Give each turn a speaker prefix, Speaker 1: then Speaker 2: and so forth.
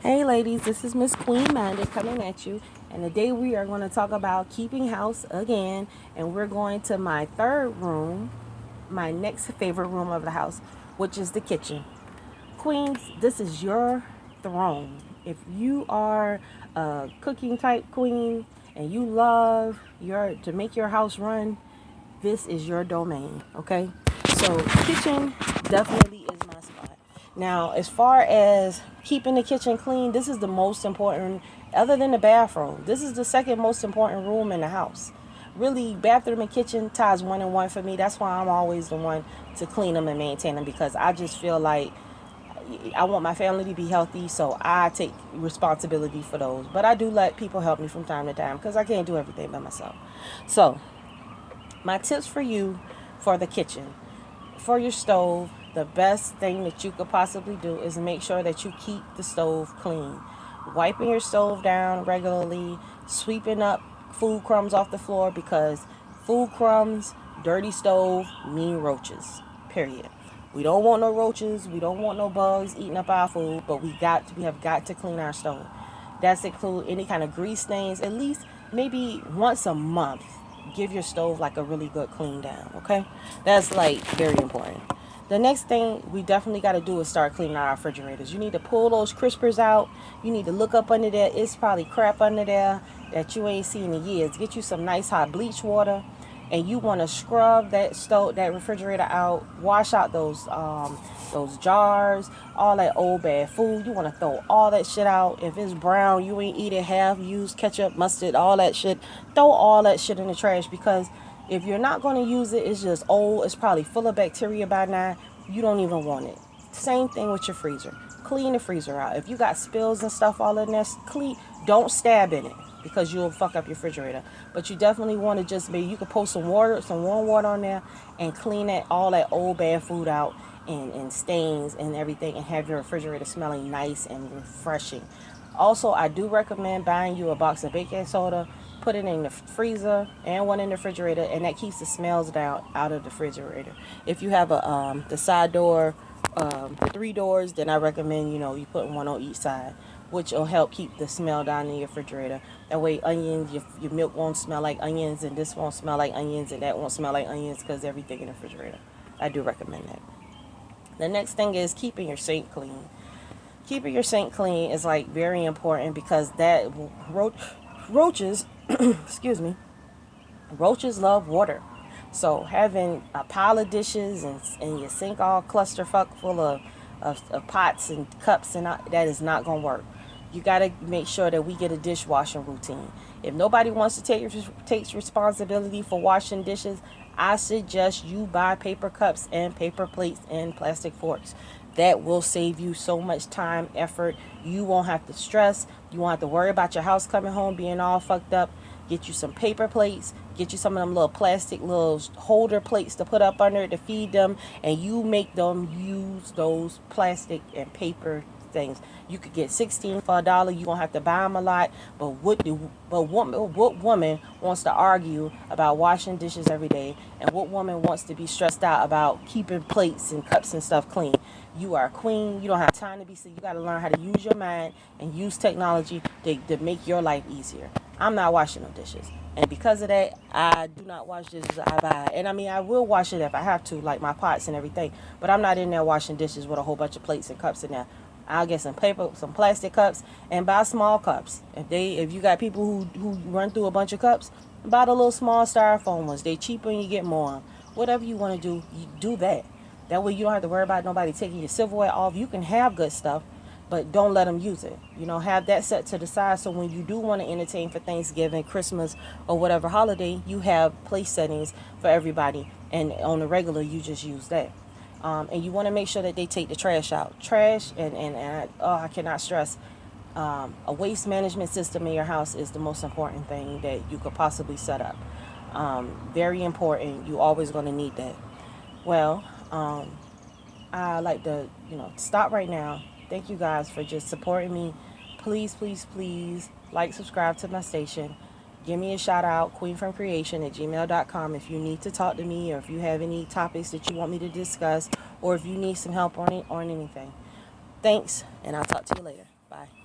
Speaker 1: Hey ladies, this is Miss Queen Minded coming at you. And today we are going to talk about keeping house again. And we're going to my third room, my next favorite room of the house, which is the kitchen. Queens, this is your throne. If you are a cooking type queen and you love to make your house run, this is your domain, okay? So kitchen definitely is my spot. Now, as far as keeping the kitchen clean, this is the most important, other than the bathroom. This is the second most important room in the house. Really, bathroom and kitchen ties one and one for me. That's why I'm always the one to clean them and maintain them, because I just feel like I want my family to be healthy, so I take responsibility for those. But I do let people help me from time to time because I can't do everything by myself. So my tips for you for the kitchen: for your stove, the best thing that you could possibly do is make sure that you keep the stove clean. Wiping your stove down regularly, sweeping up food crumbs off the floor, because food crumbs, dirty stove mean roaches. Period. We don't want no roaches, we don't want no bugs eating up our food, but we have got to clean our stove. That's include any kind of grease stains, at least maybe once a month. Give your stove like a really good clean down, okay? That's like very important. The next thing we definitely got to do is start cleaning our refrigerators. You need to pull those crispers out. You need to look up under there. It's probably crap under there that you ain't seen in years. Get you some nice hot bleach water, and you want to scrub that refrigerator out. Wash out those jars, all that old bad food. You want to throw all that shit out. If it's brown, you ain't eat it, half used ketchup, mustard, all that shit. Throw all that shit in the trash, because if you're not going to use it, it's just old. It's probably full of bacteria by now. You don't even want it. Same thing with your freezer. Clean the freezer out. If you got spills and stuff all in there, clean. Don't stab in it, because you'll fuck up your refrigerator. But you definitely want to just maybe you could pour some water, some warm water on there, and clean all that old bad food out, and stains and everything, and have your refrigerator smelling nice and refreshing. Also, I do recommend buying you a box of baking soda, put it in the freezer and one in the refrigerator, and that keeps the smells down out of the refrigerator. If you have the side door, three doors, then I recommend you putting one on each side, which will help keep the smell down in your refrigerator. That way, onions, your milk won't smell like onions, and this won't smell like onions, and that won't smell like onions, because everything in the refrigerator. I do recommend that. The next thing is keeping your sink clean. Keeping your sink clean is like very important, because that roaches, excuse me, roaches love water. So having a pile of dishes and your sink all clusterfuck full of pots and cups, and that is not gonna work. You gotta make sure that we get a dishwashing routine. If nobody wants to take responsibility for washing dishes, I suggest you buy paper cups and paper plates and plastic forks. That will save you so much time, effort. You won't have to stress. You won't have to worry about your house coming home being all fucked up. Get you some paper plates. Get you some of them little plastic little holder plates to put up under it to feed them. And you make them use those plastic and paper things. You could get 16 for $1. You don't have to buy them a lot. But what woman wants to argue about washing dishes every day? And what woman wants to be stressed out about keeping plates and cups and stuff clean? You are a queen. You don't have time to be sick. You got to learn how to use your mind and use technology to make your life easier. I'm not washing no dishes. And because of that, I do not wash dishes. I buy. And I mean, I will wash it if I have to, like my pots and everything. But I'm not in there washing dishes with a whole bunch of plates and cups in there. I'll get some paper, some plastic cups, and buy small cups. If you got people who run through a bunch of cups, buy the little small styrofoam ones. They cheaper and you get more. Whatever you want to do, you do that. That way you don't have to worry about nobody taking your silverware off. You can have good stuff, but don't let them use it. Have that set to the side, so when you do want to entertain for Thanksgiving, Christmas, or whatever holiday, you have place settings for everybody, and on the regular you just use that. And you want to make sure that they take the trash out. Trash I cannot stress, a waste management system in your house is the most important thing that you could possibly set up. Very important. You always going to need that. Well, I like to stop right now. Thank you guys for just supporting me. Please, please, please like, subscribe to my station. Give me a shout out, queenfromcreation@gmail.com, if you need to talk to me, or if you have any topics that you want me to discuss, or if you need some help on anything. Thanks, and I'll talk to you later. Bye.